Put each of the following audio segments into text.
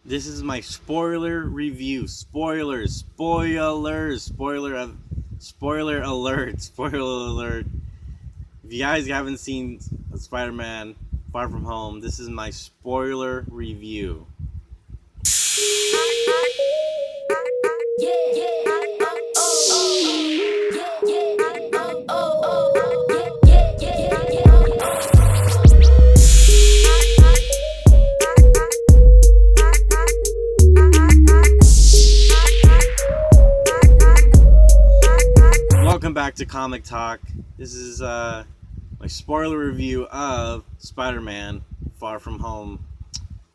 This is my spoiler review. Spoiler alert. Spoiler alert. If you guys haven't seen Spider-Man Far From Home, this is my spoiler review. Welcome back to Comic Talk. This is my spoiler review of Spider-Man Far From Home.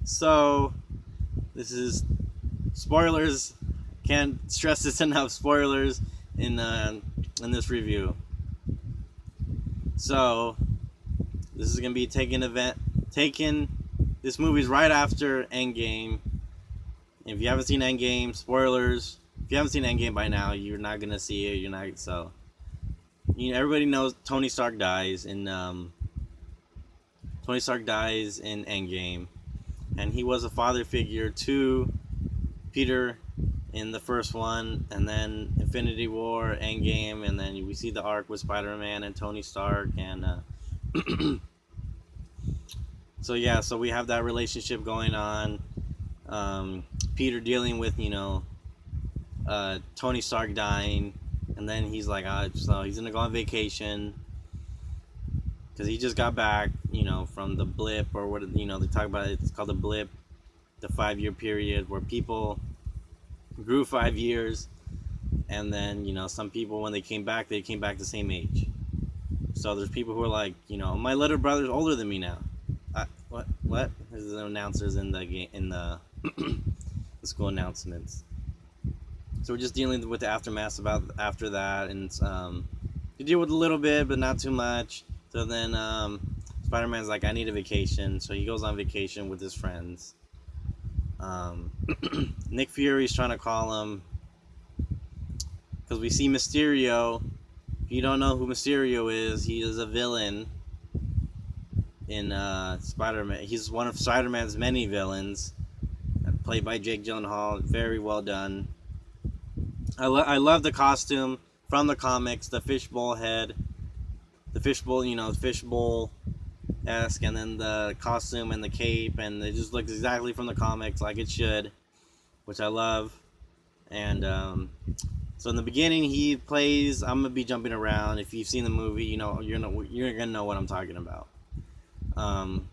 So, this is spoilers. Can't stress this enough. Spoilers in this review. So, this is gonna be taking this movie's right after Endgame. If you haven't seen Endgame, spoilers. If you haven't seen Endgame by now, you're not gonna see it. You're not so. Everybody knows Tony Stark dies in Endgame, and he was a father figure to Peter in the first one, and then Infinity War, Endgame, and then we see the arc with Spider-Man and Tony Stark, and so we have that relationship going on. Peter dealing with Tony Stark dying, and then he's like, so he's gonna go on vacation because he just got back, from the blip, or what they talk about. It's called the blip, the 5-year period where people grew 5 years, and then some people when they came back the same age. So there's people who are like, my little brother's older than me now. What? There's the announcers in the the school announcements. So we're just dealing with the aftermath after that, and you deal with a little bit, but not too much. So then Spider-Man's like, I need a vacation, so he goes on vacation with his friends. Nick Fury's trying to call him because we see Mysterio. If you don't know who Mysterio is, he is a villain in Spider-Man. He's one of Spider-Man's many villains, played by Jake Gyllenhaal. Very well done. I love the costume from the comics, the fishbowl head, the fishbowl-esque, and then the costume and the cape, and it just looks exactly from the comics, like it should, which I love. And so in the beginning, he plays. I'm gonna be jumping around. If you've seen the movie, you're gonna know what I'm talking about. So I'm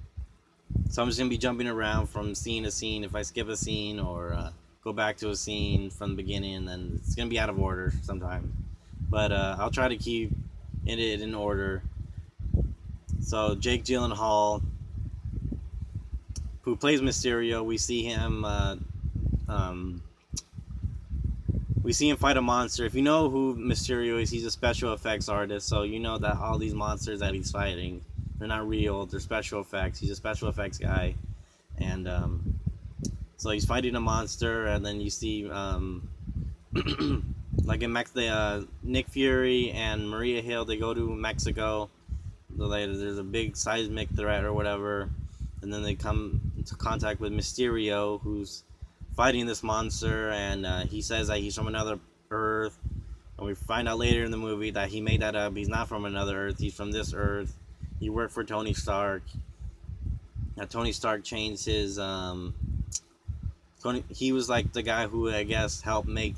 just gonna be jumping around from scene to scene. If I skip a scene or go back to a scene from the beginning, then it's gonna be out of order sometimes, but I'll try to keep it in order. So Jake Gyllenhaal, who plays Mysterio, we see him fight a monster. If you know who Mysterio is, he's a special effects artist, so you know that all these monsters that he's fighting, they're not real, they're special effects. He's a special effects guy, and so he's fighting a monster, and then you see, like in Nick Fury and Maria Hill, they go to Mexico. There's a big seismic threat or whatever, and then they come into contact with Mysterio, who's fighting this monster, and he says that he's from another Earth, and we find out later in the movie that he made that up. He's not from another Earth, he's from this Earth. He worked for Tony Stark. Now Tony Stark changed his he was like the guy who I guess helped make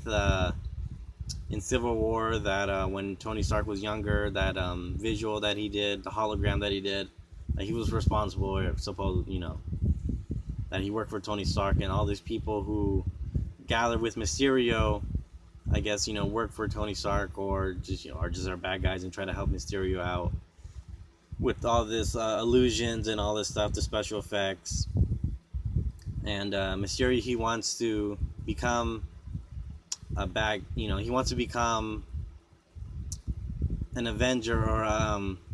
in Civil War that when Tony Stark was younger, that visual that he did, the hologram that he did, that he was responsible, or that he worked for Tony Stark, and all these people who gathered with Mysterio, I guess work for Tony Stark, or just are bad guys and try to help Mysterio out with all this illusions and all this stuff, the special effects. And Mysterio, he wants to become he wants to become an Avenger, or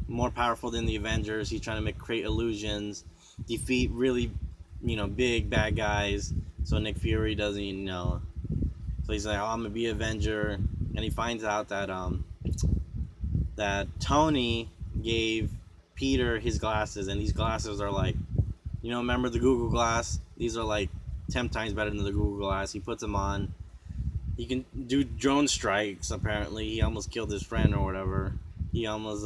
more powerful than the Avengers. He's trying to create illusions, defeat really, big bad guys. So Nick Fury doesn't even know. So he's like, I'm gonna be Avenger, and he finds out that that Tony gave Peter his glasses, and these glasses are like, remember the Google Glass? These are like 10 times better than the Google Glass. He puts them on. He can do drone strikes. Apparently, he almost killed his friend or whatever. He almost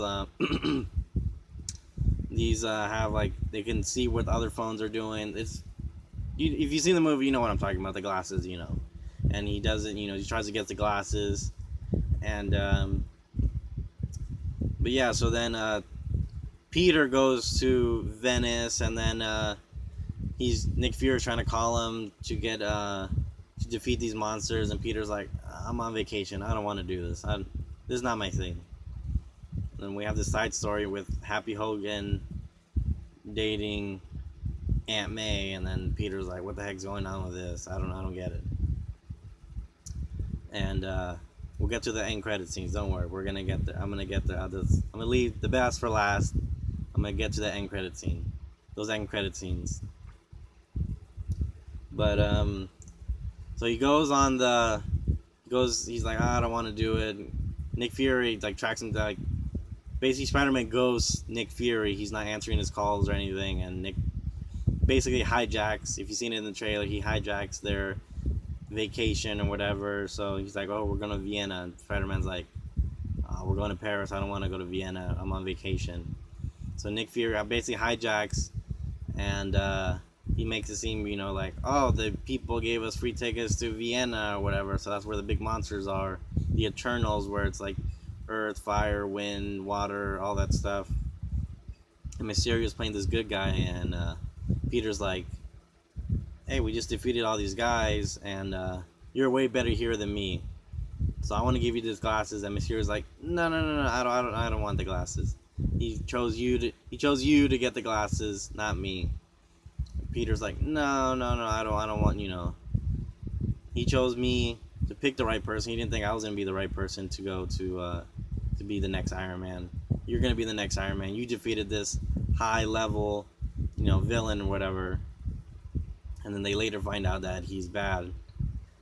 these have like they can see what other phones are doing. It's if you've seen the movie, you know what I'm talking about. The glasses, you know. And he does it. You know, he tries to get the glasses, and but yeah. So then Peter goes to Venice, and then he's Nick Fury trying to call him to get to defeat these monsters, and Peter's like, I'm on vacation. I don't want to do this. This is not my thing. And we have this side story with Happy Hogan dating Aunt May, and then Peter's like, what the heck's going on with this? I don't get it. And we'll get to the end credit scenes. Don't worry, we're gonna get there. I'm gonna get there. I'm gonna leave the best for last. I'm gonna get to the end credit scene. Those end credit scenes. But so he goes on the he's like, I don't want to do it. Nick Fury like tracks him like basically Spider-Man ghosts Nick Fury. He's not answering his calls or anything, and Nick basically hijacks. If you've seen it in the trailer, he hijacks their vacation or whatever. So he's like, oh, we're going to Vienna. And Spider-Man's like, oh, we're going to Paris. I don't want to go to Vienna. I'm on vacation. So Nick Fury basically hijacks, and he makes it seem, you know, like, oh, the people gave us free tickets to Vienna or whatever. So that's where the big monsters are. The Eternals, where it's like earth, fire, wind, water, all that stuff. And Mysterio's playing this good guy, and Peter's like, hey, we just defeated all these guys, and you're a way better hero than me. So I want to give you these glasses. And Mysterio's like, no, I don't want the glasses. He chose you to get the glasses, not me. Peter's like, no, I don't want, you know. He chose me to pick the right person. He didn't think I was gonna be the right person to go to be the next Iron Man. You're gonna be the next Iron Man. You defeated this high level, you know, villain or whatever. And then they later find out that he's bad.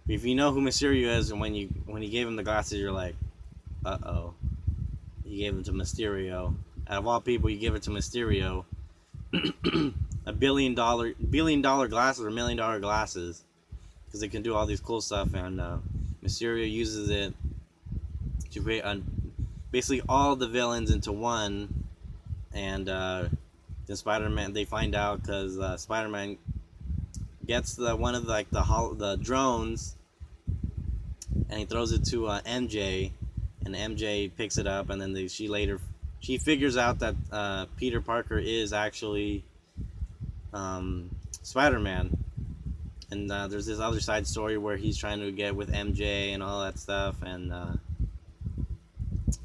If you know who Mysterio is, and when he gave him the glasses, you're like, uh-oh. He gave them to Mysterio. Out of all people, you give it to Mysterio. $1 billion glasses or $1 million glasses, because it can do all these cool stuff. And Mysterio uses it to create basically all the villains into one. And then Spider-Man, they find out because Spider-Man gets one of the drones, and he throws it to MJ, and MJ picks it up, and then she figures out that Peter Parker is actually Spider-Man. And there's this other side story where he's trying to get with MJ and all that stuff, and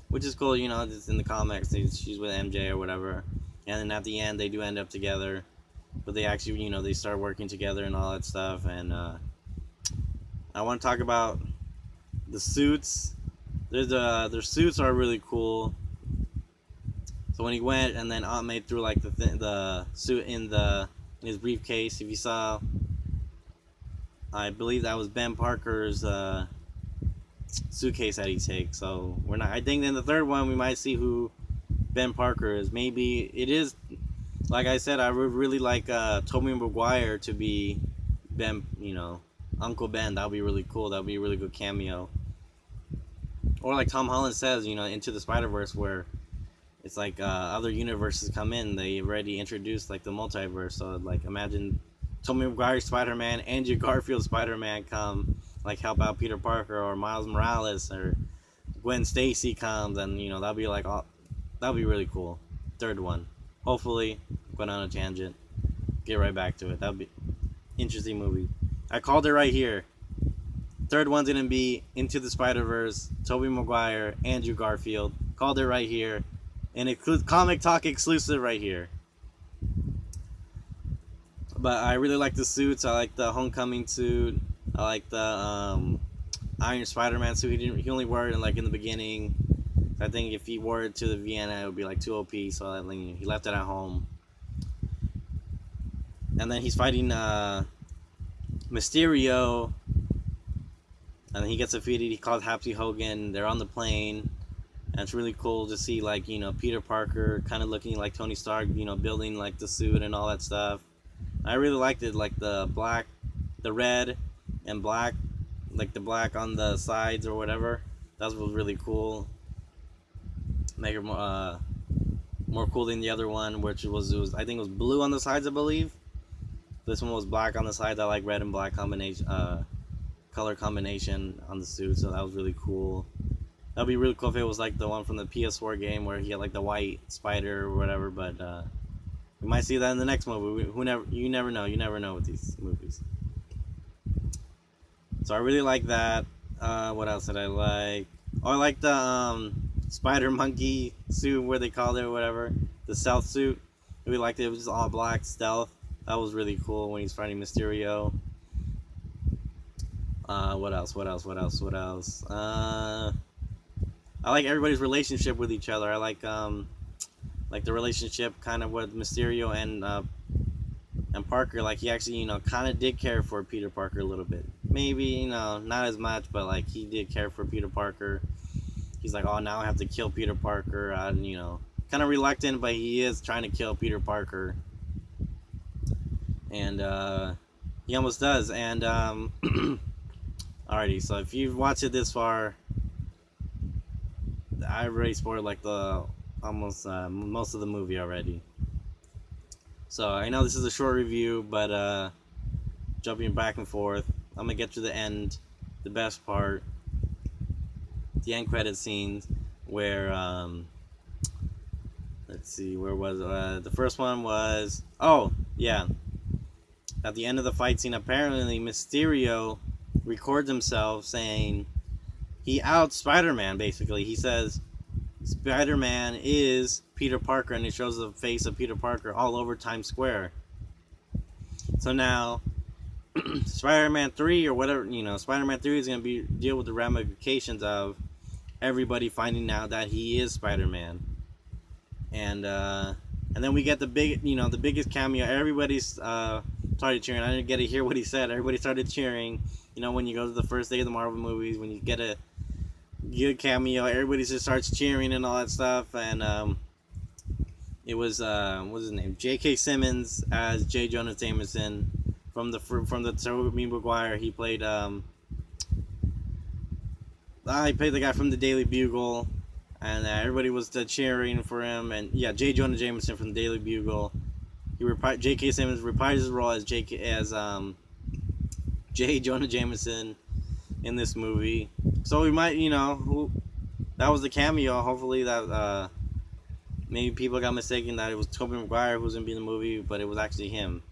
which is cool, you know. It's in the comics, she's with MJ or whatever, and then at the end they do end up together. But they actually, you know, they start working together and all that stuff. And I want to talk about the suits. Their suits are really cool. So when he went, and then Aunt May threw like the suit in his briefcase. If you saw, I believe that was Ben Parker's suitcase that he takes. So we're not. I think in the third one we might see who Ben Parker is. Maybe it is. Like I said, I would really like Tobey Maguire to be Ben, you know, Uncle Ben. That would be really cool. That would be a really good cameo. Or like Tom Holland says, you know, Into the Spiderverse, where it's like other universes come in. They already introduced like the multiverse. So like imagine Tobey Maguire Spider-Man, Andrew Garfield Spider-Man come like help out Peter Parker, or Miles Morales, or Gwen Stacy comes, and you know that'd be like that'd be really cool. Third one. Hopefully, going on a tangent. Get right back to it. That'd be interesting movie. I called it right here. Third one's gonna be Into the Spider-Verse, Tobey Maguire, Andrew Garfield. Called it right here. And includes Comic Talk exclusive right here. But I really like the suits. I like the Homecoming suit. I like the Iron Spider-Man suit. He only wore it in the beginning. I think if he wore it to the Vienna, it would be like too OP, so he left it at home. And then he's fighting Mysterio, and he gets defeated. He calls Happy Hogan. They're on the plane, and it's really cool to see, like, you know, Peter Parker kind of looking like Tony Stark, you know, building like the suit and all that stuff. I really liked it, like the black the red and black, like the black on the sides or whatever. That was really cool. Make it more cool than the other one, which was I think it was blue on the sides, I believe. This one was black on the sides. I like red and black combination, color combination on the suit, so that was really cool. That'd be really cool if it was like the one from the PS4 game where he had like the white spider or whatever. But we might see that in the next movie. You never know. You never know with these movies. So I really like that. What else did I like? Oh, I like the spider monkey suit, where they called it or whatever. The stealth suit. I really liked it. It was just all black stealth. That was really cool when he's fighting Mysterio. What else? I like everybody's relationship with each other. I like the relationship kind of with Mysterio and Parker. Like he actually, kind of did care for Peter Parker a little bit. Maybe, not as much, but like he did care for Peter Parker. He's like, oh, now I have to kill Peter Parker. And, kind of reluctant, but he is trying to kill Peter Parker. And he almost does. And alrighty, so if you've watched it this far, I already spoiled like the almost most of the movie already. So I know this is a short review, but jumping back and forth, I'm gonna get to the end, the best part, the end credit scenes, where let's see, where was the first one was? Oh yeah, at the end of the fight scene, apparently Mysterio records himself saying he outs Spider-Man. Basically, he says Spider-Man is Peter Parker, and it shows the face of Peter Parker all over Times Square. So now Spider-Man 3 or whatever, Spider-Man 3 is going to deal with the ramifications of everybody finding out that he is Spider-Man. And then we get the biggest cameo. Everybody started cheering. I didn't get to hear what he said. Everybody started cheering. When you go to the first day of the Marvel movies, when you get a good cameo, everybody just starts cheering and all that stuff. And it was what's his name? J.K. Simmons as J. Jonah Jameson from the Tobey Maguire. He played the guy from the Daily Bugle, and everybody was cheering for him. And yeah, J. Jonah Jameson from the Daily Bugle. J.K. Simmons reprised his role as J. Jonah Jameson in this movie. So we might, that was the cameo. Hopefully that maybe people got mistaken that it was Tobey Maguire who was going to be in the movie, but it was actually him.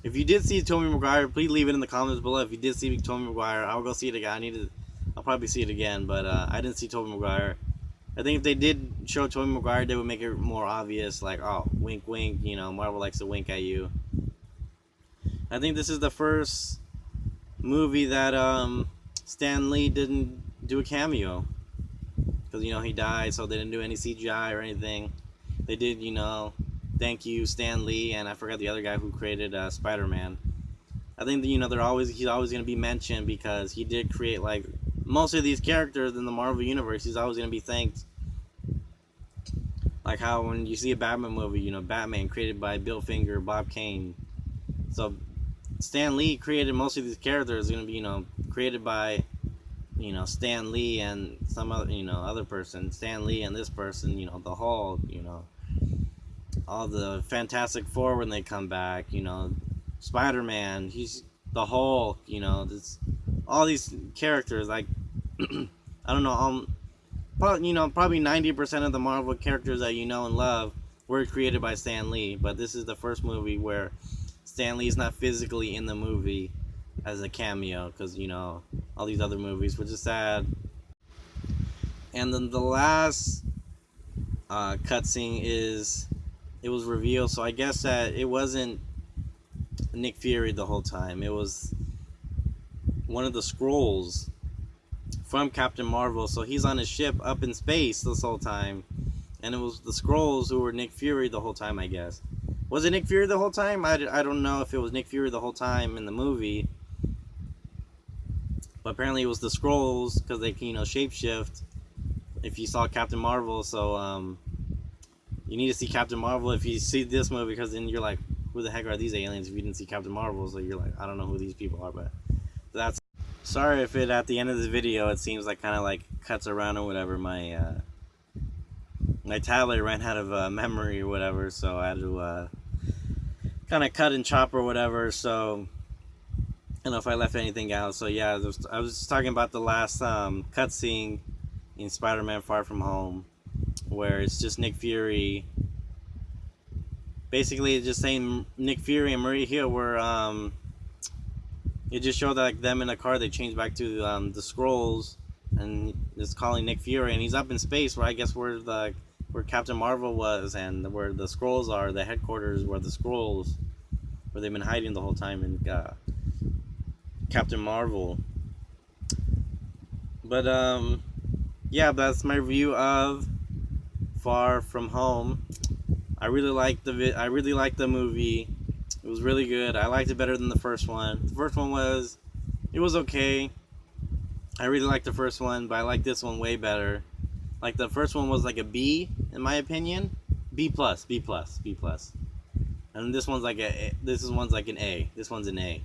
If you did see Tobey Maguire, please leave it in the comments below. If you did see Tobey Maguire, I'll go see it again. I'll probably see it again, but I didn't see Tobey Maguire. I think if they did show Tobey Maguire, they would make it more obvious, like, oh, wink, wink, Marvel likes to wink at you. I think this is the first movie that Stan Lee didn't do a cameo. Because, he died, so they didn't do any CGI or anything. They did, thank you, Stan Lee, and I forgot the other guy who created Spider-Man. I think that, he's always going to be mentioned because he did create, like, most of these characters in the Marvel Universe. He's always going to be thanked. Like how when you see a Batman movie, Batman created by Bill Finger, Bob Kane. So Stan Lee created most of these characters going to be, created by, Stan Lee and some other, other person. Stan Lee and this person, the Hulk, all the Fantastic Four when they come back, Spider-Man, he's the Hulk, all these characters, like, I don't know, probably 90% of the Marvel characters that you know and love were created by Stan Lee, but this is the first movie where Stan Lee is not physically in the movie as a cameo, because, all these other movies, which is sad. And then the last cutscene it was revealed, so I guess that it wasn't Nick Fury the whole time. It was one of the Skrulls from Captain Marvel. So he's on his ship up in space this whole time, and it was the Skrulls who were Nick Fury the whole time, I guess. Was it Nick Fury the whole time? I don't know if it was Nick Fury the whole time in the movie, but apparently it was the Skrulls because they can, shapeshift if you saw Captain Marvel. So you need to see Captain Marvel if you see this movie, because then you're like, who the heck are these aliens if you didn't see Captain Marvel? So you're like, I don't know who these people are, but that's. Sorry if it at the end of this video it seems like kind of like cuts around or whatever. My tablet ran out of memory or whatever, so I had to kind of cut and chop or whatever. So I don't know if I left anything out. So yeah, I was just talking about the last cutscene in Spider-Man Far From Home, where it's just Nick Fury. Basically, it's just saying Nick Fury and Maria Hill were it just showed that like them in a car. They changed back to the Skrulls, and it's calling Nick Fury, and he's up in space, where I guess where Captain Marvel was, and where the Skrulls are, the headquarters where the Skrulls, where they've been hiding the whole time in Captain Marvel. But yeah, that's my review of Far From Home. I really liked the movie. It was really good. I liked it better than the first one. The first one was okay. I really liked the first one, but I like this one way better. Like the first one was like a B in my opinion. B plus, B plus, B plus. And this one's like one's like an A. This one's an A.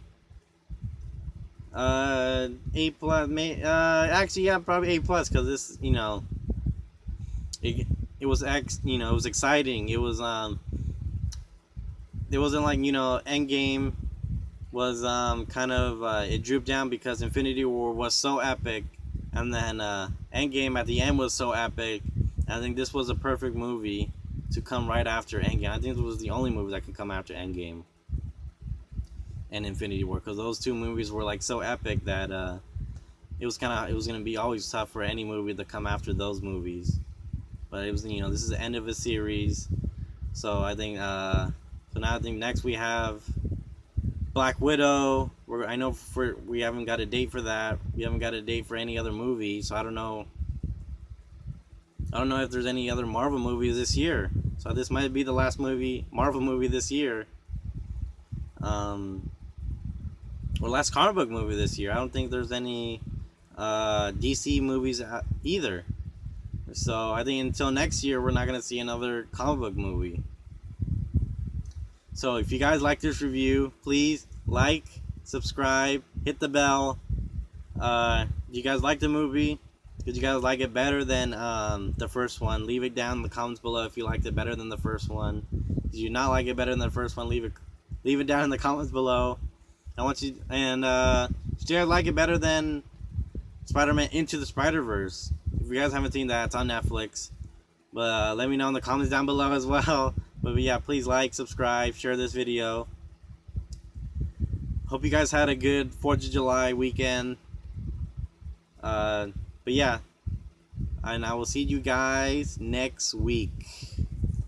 A plus, actually yeah, probably A plus, because this, you know, it was it was exciting. It was it wasn't like, you know, Endgame was kind of it drooped down because Infinity War was so epic, and then Endgame at the end was so epic. I think this was a perfect movie to come right after Endgame. I think this was the only movie that could come after Endgame and Infinity War, because those two movies were like so epic that it was gonna be always tough for any movie to come after those movies. But it was, you know, this is the end of a series, so I think so now I think next we have Black Widow. I know we haven't got a date for that. We haven't got a date for any other movie, so I don't know. I don't know if there's any other Marvel movies this year. So this might be the last Marvel movie this year. Or last comic book movie this year. I don't think there's any DC movies either. So I think until next year we're not gonna see another comic book movie. So if you guys like this review, please like, subscribe, hit the bell. Do you guys like the movie? Did you guys like it better than the first one? Leave it down in the comments below if you liked it better than the first one. Did you not like it better than the first one? Leave it down in the comments below. I want you, and did you guys like it better than Spider-Man Into the Spiderverse? If you guys haven't seen that, it's on Netflix. But let me know in the comments down below as well. But yeah, please like, subscribe, share this video. Hope you guys had a good 4th of July weekend. But yeah, and I will see you guys next week.